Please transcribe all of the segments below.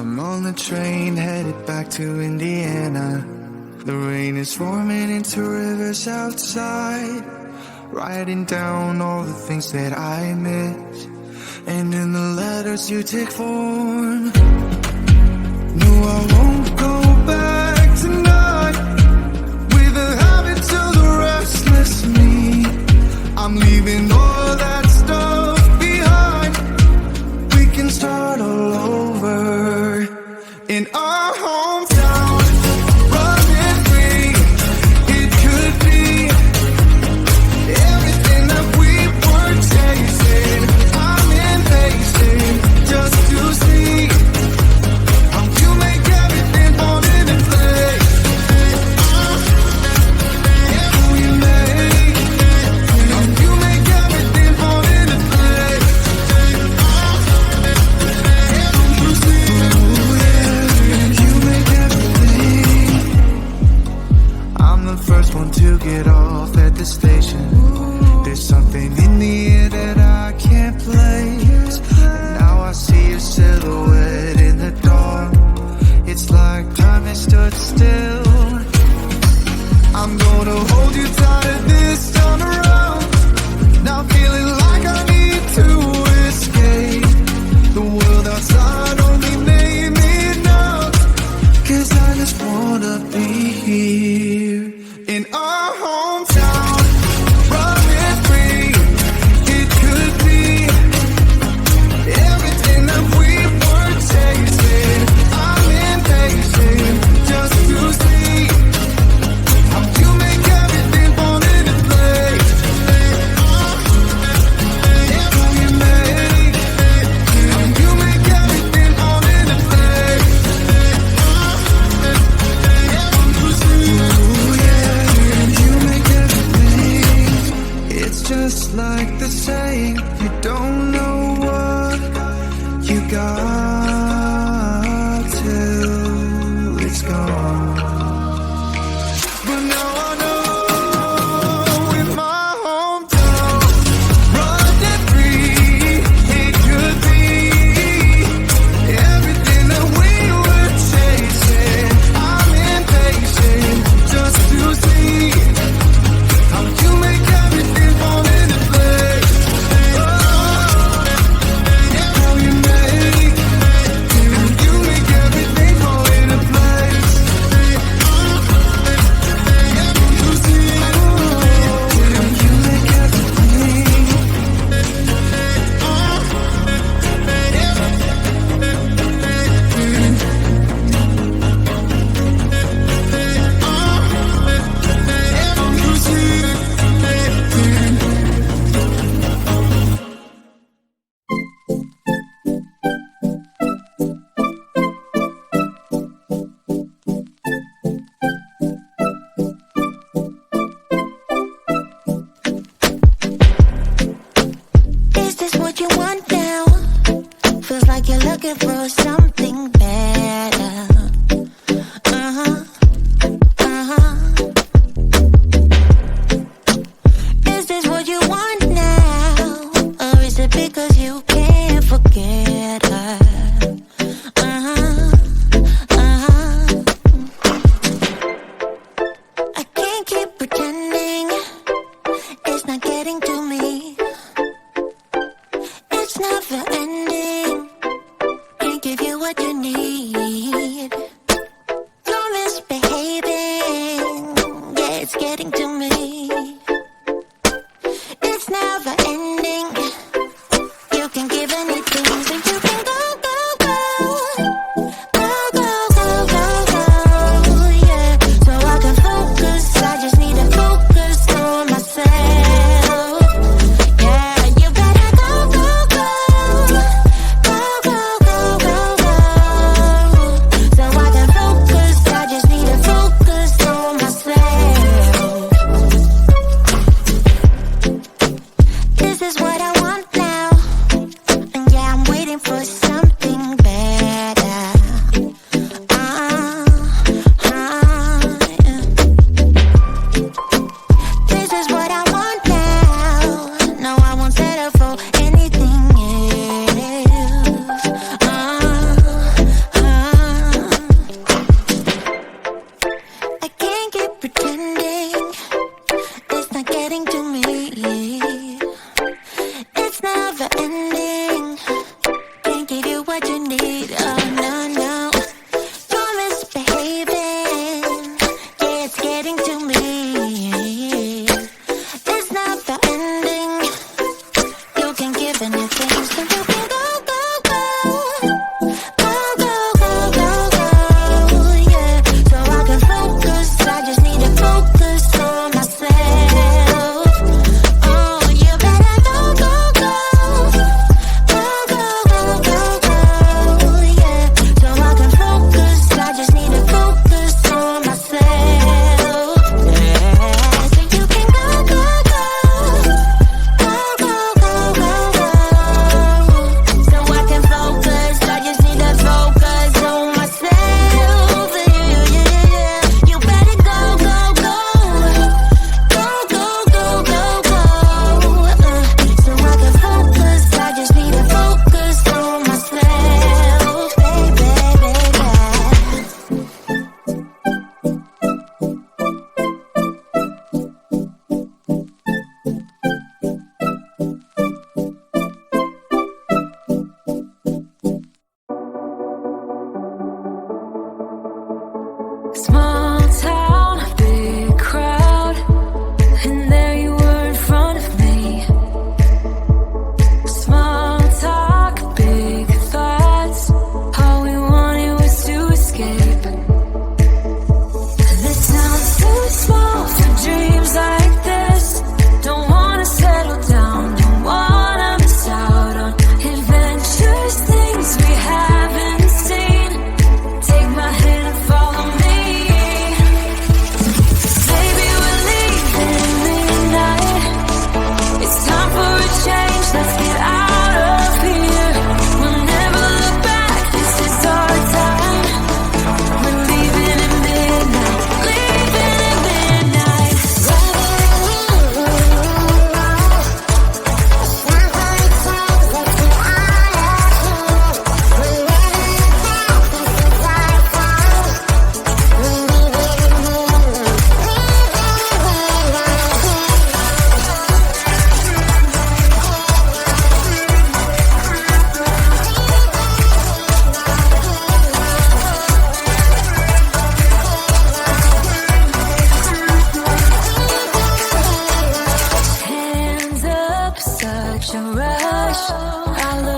I'm on the train headed back to Indiana. The rain is forming into rivers outside, writing down all the things that I miss, and in the letters you take form. No, I won't go back tonight with the habits of the restless me. I'm leaving all that stuff behind. We can start all over in our hometown. Running free, it could be everything that we were chasing. I'm impatient just to see how you make everything fall into place. How you make everything fall into place. You make everything. I'm the first one to get off at the station. There's something in the air that I can't place. And now I see your silhouette in the dark. It's like time has stood still. I'm gonna hold you tighter this time around. Now feeling like I need to escape. The world outside only made me numb. 'Cause I just wanna be here in our hometown. Running free, it could be everything that we were chasing. I'm impatient just to see how you make everything fall into place. How you make everything fall into place. Ooh, yeah, you make everything. It's just like the saying, you don't know what you got till it's gone. But now I know in my hometown, running free, it could be everything that we were chasing. I'm impatient just to see how you make everything fall into place. How you make everything fall into place. You make everything. Is this what you want now? Feels like you're looking for something better. Is this what you want now? Or is it because you can't forget her? I can't keep pretending it's not getting to me. It's never ending. Can't give you what you need. You're misbehaving. Yeah, it's getting to me. It's never ending. You can give anything, so you can go, go, go. Go, go, go, go, go. Yeah, so I can focus. I just need to focus on myself. Yeah, you better go, go, go. Go, go, go, go, go. So I can focus. I just need to focus on myself. This is what I want now. And yeah, I'm waiting for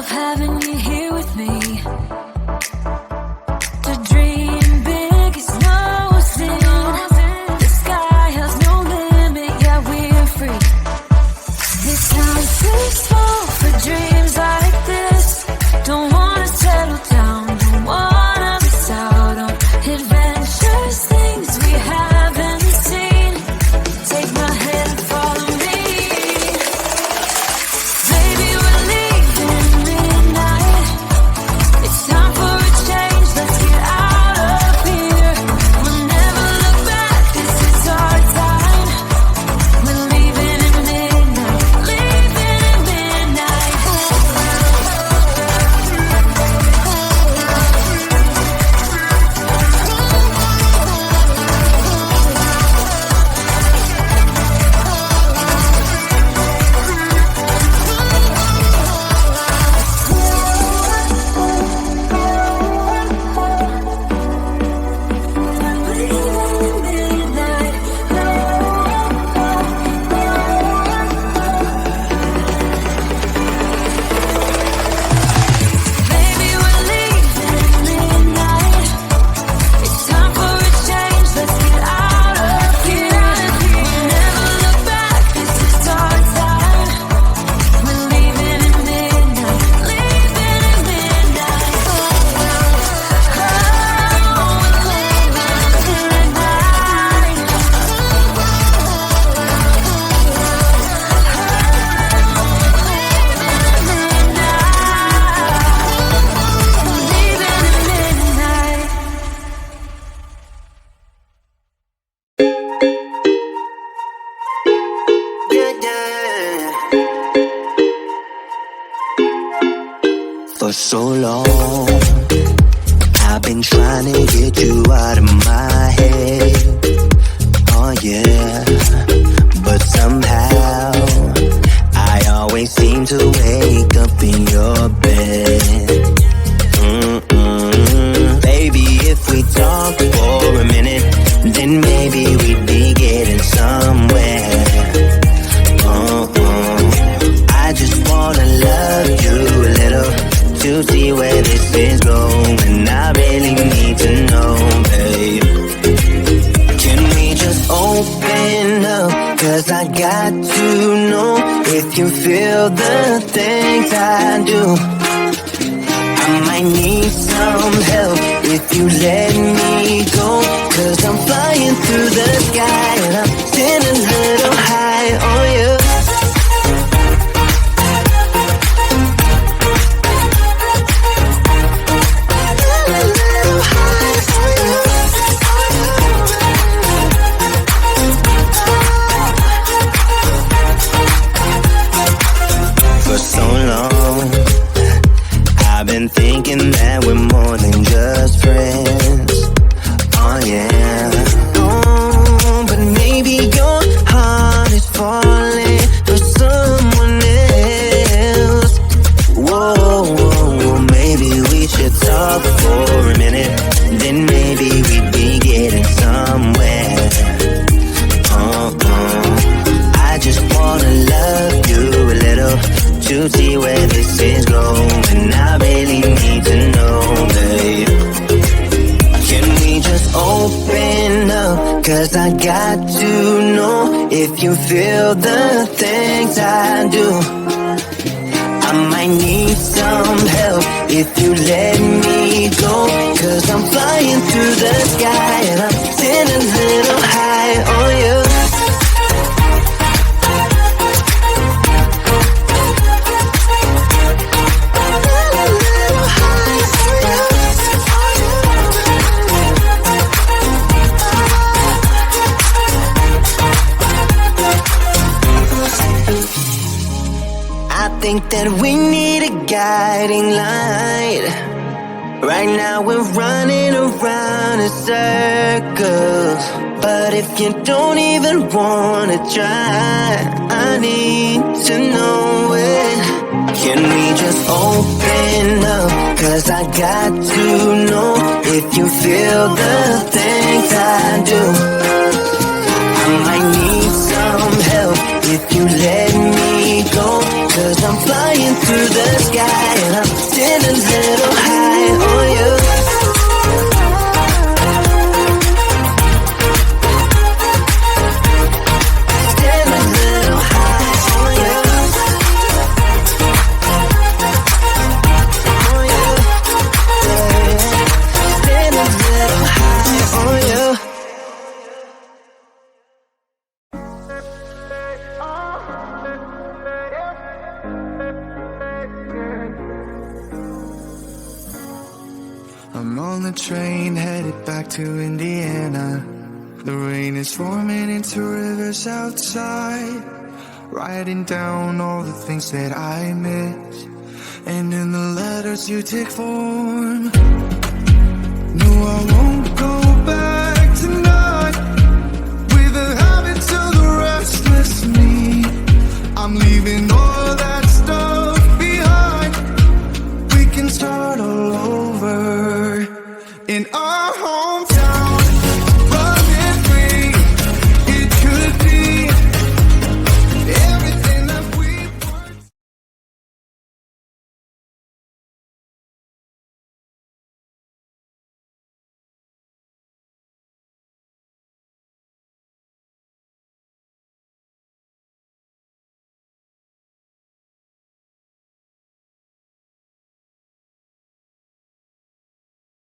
love having you here with me. To dream big is no sin. The sky has no limit, yeah, we're free. This sounds too small for dreams like this. Don't wanna settle down, don't wanna miss out on adventures, things we haven't seen. Take my hand and follow me. Baby, we're leaving midnight. It's time for a change, let's get out of here. We'll never look back, this is our time. We're leaving at midnight, leaving at midnight. Baby, we're leaving at midnight. It's time for a change, let's get out of here. We'll never look back, this is our time. We're leaving at midnight, leaving at midnight. Oh, we're leaving at midnight. Leaving at midnight. For so long, I've been trying to get you out of my head. Oh yeah, but somehow I always seem to wake up in your bed. Baby, if we talk for a minute, then maybe we'd be getting somewhere. I just wanna love you a little to see where this is going. I really need to know, babe. Can we just open up? 'Cause I got to know if you feel the things I do. I might need some help if you let me go. 'Cause I'm flying through the sky and I'm sitting a little high on you. For so long, I've been thinking that we're more than just friends. Oh yeah. Oh, but maybe your heart is falling for someone else. Whoa, maybe we should talk for a minute. Then maybe we'd be getting somewhere. I just wanna love you a little to see where this is going. I really need to know, babe. Can we just open up? 'Cause I got to know if you feel the things I do. I might need some help if you let me go. 'Cause I'm flying through the sky and I'm sitting a little high on you. I think that we need a guiding light. Right now we're running around in circles. But if you don't even wanna try, I need to know it. Can we just open up? 'Cause I got to know if you feel the things I do. I might need some help if you let me go. 'Cause I'm flying through the sky and I'm on the train headed back to Indiana. The rain is forming into rivers outside, writing down all the things that I miss, and in the letters you take form. No, I won't go back tonight with the habits of the restless me. I'm leaving all